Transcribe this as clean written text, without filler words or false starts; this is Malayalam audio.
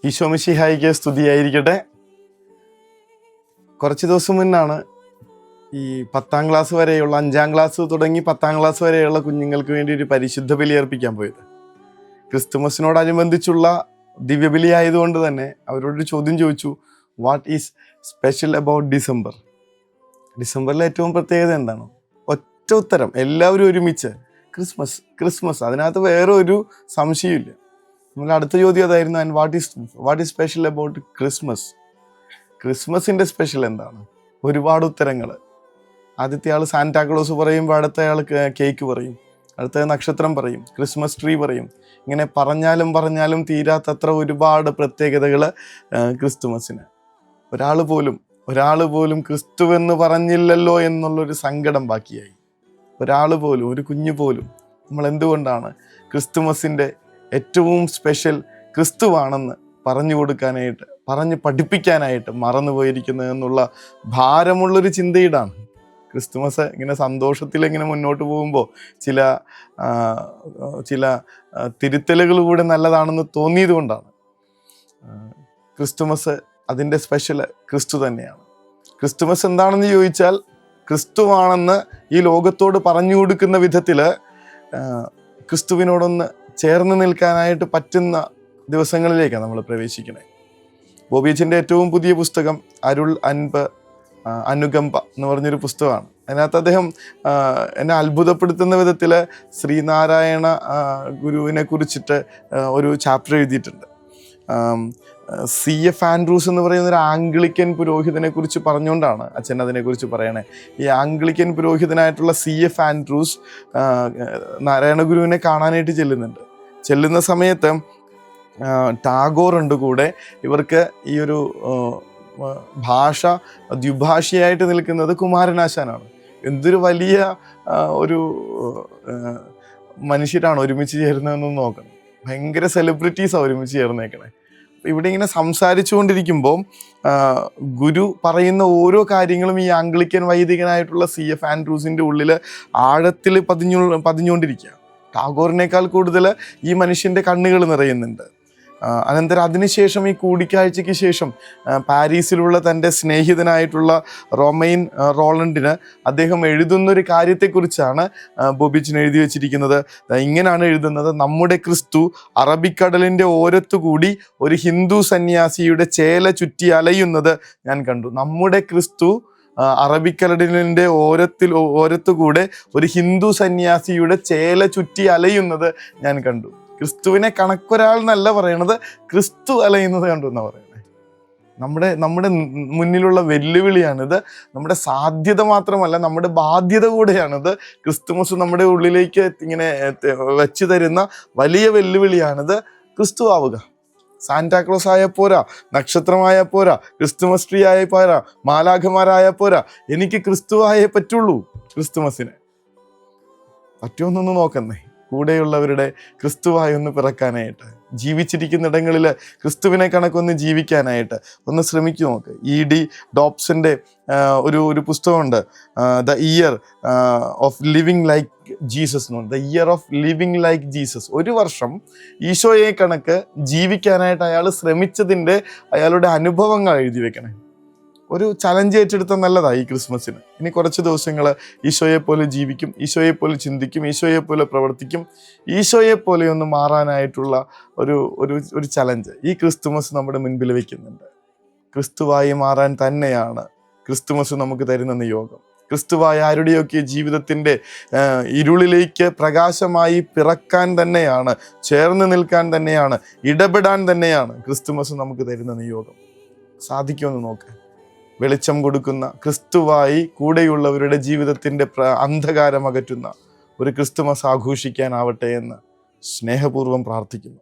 ഈശോ മിശിഹായിക്ക് സ്തുതിയായിരിക്കട്ടെ. കുറച്ച് ദിവസം മുന്നാണ് ഈ 10ാം ക്ലാസ് വരെയുള്ള 5ാം ക്ലാസ് തുടങ്ങി 10ാം ക്ലാസ് വരെയുള്ള കുഞ്ഞുങ്ങൾക്ക് വേണ്ടി ഒരു പരിശുദ്ധ ബലി അർപ്പിക്കാൻ പോയത്. ക്രിസ്തുമസിനോടനുബന്ധിച്ചുള്ള ദിവ്യബലി ആയതുകൊണ്ട് തന്നെ അവരോടൊരു ചോദ്യം ചോദിച്ചു, what is special about December? ഡിസംബറിലെ ഏറ്റവും പ്രത്യേകത എന്താണ്? ഒറ്റ ഉത്തരം, എല്ലാവരും ഒരുമിച്ച് ക്രിസ്മസ് ക്രിസ്മസ്. അതിനകത്ത് വേറെ ഒരു സംശയമില്ല. നമ്മുടെ അടുത്ത ചോദ്യം അതായിരുന്നു, and what is special about Christmas? ക്രിസ്മസിൻ്റെ സ്പെഷ്യൽ എന്താണ്? ഒരുപാട് ഉത്തരങ്ങൾ. ആദ്യത്തെ ആൾ സാന്റാക്ലോസ് പറയുമ്പോൾ അടുത്ത ആൾ കേക്ക് പറയും, അടുത്ത നക്ഷത്രം പറയും, ക്രിസ്മസ് ട്രീ പറയും. ഇങ്ങനെ പറഞ്ഞാലും തീരാത്തത്ര ഒരുപാട് പ്രത്യേകതകൾ ക്രിസ്തുമസിന്. ഒരാൾ പോലും ക്രിസ്തുവെന്ന് പറഞ്ഞില്ലല്ലോ എന്നുള്ളൊരു സങ്കടം ബാക്കിയായി. ഒരു കുഞ്ഞു പോലും. നമ്മൾ എന്തുകൊണ്ടാണ് ക്രിസ്തുമസിൻ്റെ ഏറ്റവും സ്പെഷ്യൽ ക്രിസ്തുവാണെന്ന് പറഞ്ഞു കൊടുക്കാനായിട്ട്, പറഞ്ഞ് പഠിപ്പിക്കാനായിട്ട് മറന്നുപോയിരിക്കുന്നത് എന്നുള്ള ഭാരമുള്ളൊരു ചിന്തയിടാണ്. ക്രിസ്തുമസ് ഇങ്ങനെ സന്തോഷത്തിൽ ഇങ്ങനെ മുന്നോട്ട് പോകുമ്പോൾ ചില തിരുത്തലുകൾ കൂടെ നല്ലതാണെന്ന് തോന്നിയത് കൊണ്ടാണ്. ക്രിസ്തുമസ് അതിൻ്റെ സ്പെഷ്യൽ ക്രിസ്തു തന്നെയാണ്. ക്രിസ്തുമസ് എന്താണെന്ന് ചോദിച്ചാൽ, ക്രിസ്തുവാണെന്ന് ഈ ലോകത്തോട് പറഞ്ഞു കൊടുക്കുന്ന വിധത്തിൽ ക്രിസ്തുവിനോടൊന്ന് ചേർന്ന് നിൽക്കാനായിട്ട് പറ്റുന്ന ദിവസങ്ങളിലേക്കാണ് നമ്മൾ പ്രവേശിക്കണേ. ബോബിയച്ചിൻ്റെ ഏറ്റവും പുതിയ പുസ്തകം അരുൾ അൻപ് അനുകമ്പ എന്ന് പറഞ്ഞൊരു പുസ്തകമാണ്. അതിനകത്ത് അദ്ദേഹം എന്നെ അത്ഭുതപ്പെടുത്തുന്ന വിധത്തിൽ ശ്രീനാരായണ ഗുരുവിനെ കുറിച്ചിട്ട് ഒരു ചാപ്റ്റർ എഴുതിയിട്ടുണ്ട്. CF ആൻഡ്രൂസ് എന്ന് പറയുന്ന ഒരു ആംഗ്ലിക്കൻ പുരോഹിതനെ കുറിച്ച് പറഞ്ഞുകൊണ്ടാണ് അച്ഛൻ അതിനെക്കുറിച്ച് പറയണേ. ഈ ആംഗ്ലിക്കൻ പുരോഹിതനായിട്ടുള്ള CF ആൻഡ്രൂസ് നാരായണ ഗുരുവിനെ കാണാനായിട്ട് ചെല്ലുന്ന സമയത്ത് ടാഗോർ ഉണ്ട് കൂടെ. ഇവർക്ക് ഈ ഒരു ഭാഷ ദ്വിഭാഷിയായിട്ട് നിൽക്കുന്നത് കുമാരനാശാനാണ്. എന്തൊരു വലിയ ഒരു മനുഷ്യരാണ് ഒരുമിച്ച് ചേരുന്നതെന്ന് നോക്കണം. ഭയങ്കര സെലിബ്രിറ്റീസാണ് ഒരുമിച്ച് ചേർന്നേക്കണേ. ഇവിടെ ഇങ്ങനെ സംസാരിച്ചു കൊണ്ടിരിക്കുമ്പോൾ ഗുരു പറയുന്ന ഓരോ കാര്യങ്ങളും ഈ ആംഗ്ലിക്കൻ വൈദികനായിട്ടുള്ള CF ആൻഡ്രൂസിൻ്റെ ഉള്ളിൽ ആഴത്തിൽ പതിഞ്ഞുകൊണ്ടിരിക്കുക. ടാഗോറിനേക്കാൾ കൂടുതൽ ഈ മനുഷ്യൻ്റെ കണ്ണുകൾ നിറയുന്നുണ്ട്. അനന്തരം അതിനുശേഷം ഈ കൂടിക്കാഴ്ചയ്ക്ക് ശേഷം പാരീസിലുള്ള തൻ്റെ സ്നേഹിതനായിട്ടുള്ള റൊമൈൻ റോളണ്ടിന് അദ്ദേഹം എഴുതുന്നൊരു കാര്യത്തെക്കുറിച്ചാണ് ബോബിച്ചൻ എഴുതി വച്ചിരിക്കുന്നത്. ഇങ്ങനെയാണ് എഴുതുന്നത്: നമ്മുടെ ക്രിസ്തു അറബിക്കടലിൻ്റെ ഓരത്തുകൂടി ഒരു ഹിന്ദു സന്യാസിയുടെ ചേല ചുറ്റി അലയുന്നത് ഞാൻ കണ്ടു. നമ്മുടെ ക്രിസ്തു അറബിക്കടലിൻ്റെ ഓരത്തുകൂടെ ഒരു ഹിന്ദു സന്യാസിയുടെ ചേല ചുറ്റി അലയുന്നത് ഞാൻ കണ്ടു. ക്രിസ്തുവിനെ കണക്കൊരാൾ എന്നല്ല പറയണത്, ക്രിസ്തു അലയുന്നത് കണ്ടു എന്നാണ് പറയുന്നത്. നമ്മുടെ മുന്നിലുള്ള വെല്ലുവിളിയാണിത്. നമ്മുടെ സാധ്യത മാത്രമല്ല, നമ്മുടെ ബാധ്യത കൂടെയാണിത്. ക്രിസ്തുമസ് നമ്മുടെ ഉള്ളിലേക്ക് ഇങ്ങനെ വെച്ച് തരുന്ന വലിയ വെല്ലുവിളിയാണിത്. ക്രിസ്തു ആവുക. സാന്റാക്ലോസ് ആയ പോരാ, നക്ഷത്രമായ പോരാ, ക്രിസ്തുമസ് ട്രീ ആയ പോരാ, മാലാഖമാരായ പോരാ, എനിക്ക് ക്രിസ്തുവായേ പറ്റുള്ളൂ. ക്രിസ്തുമസിന് പറ്റുമെന്നൊന്ന് നോക്കുന്നേ. കൂടെയുള്ളവരുടെ ക്രിസ്തുവായി ഒന്ന് പിറക്കാനായിട്ട്, ജീവിച്ചിരിക്കുന്നിടങ്ങളിൽ ക്രിസ്തുവിനെ കണക്കൊന്ന് ജീവിക്കാനായിട്ട് ഒന്ന് ശ്രമിച്ചു നോക്ക്. E.D. ഡോബ്സന്റെ ഒരു പുസ്തകമുണ്ട്, the year of living like Jesus എന്ന് പറഞ്ഞത്. The year of living like Jesus. ഒരു വർഷം ഈശോയെ കണക്ക് ജീവിക്കാനായിട്ട് അയാൾ ശ്രമിച്ചതിൻ്റെ അയാളുടെ അനുഭവങ്ങൾ എഴുതി വെക്കണേ. ഒരു ചലഞ്ച് ഏറ്റെടുത്ത നല്ലതാണ് ഈ ക്രിസ്മസിന്. ഇനി കുറച്ച് ദിവസങ്ങൾ ഈശോയെ പോലെ ജീവിക്കും, ഈശോയെ പോലെ ചിന്തിക്കും, ഈശോയെ പോലെ പ്രവർത്തിക്കും, ഈശോയെ പോലെ ഒന്ന് മാറാനായിട്ടുള്ള ഒരു ചലഞ്ച് ഈ ക്രിസ്തുമസ് നമ്മുടെ മുൻപിൽ വയ്ക്കുന്നുണ്ട്. ക്രിസ്തുവായി മാറാൻ തന്നെയാണ് ക്രിസ്തുമസ് നമുക്ക് തരുന്ന നിയോഗം. ക്രിസ്തുവായ ആരുടെയൊക്കെ ജീവിതത്തിൻ്റെ ഇരുളിലേക്ക് പ്രകാശമായി പിറക്കാൻ തന്നെയാണ്, ചേർന്ന് നിൽക്കാൻ തന്നെയാണ്, ഇടപെടാൻ തന്നെയാണ് ക്രിസ്തുമസ് നമുക്ക് തരുന്ന നിയോഗം. സാധിക്കുമെന്ന് നോക്ക്. വെളിച്ചം കൊടുക്കുന്ന ക്രിസ്തുവായി കൂടെയുള്ളവരുടെ ജീവിതത്തിൻ്റെ അന്ധകാരം അകറ്റുന്ന ഒരു ക്രിസ്തുമസ് ആഘോഷിക്കാനാവട്ടെ എന്ന് സ്നേഹപൂർവ്വം പ്രാർത്ഥിക്കുന്നു.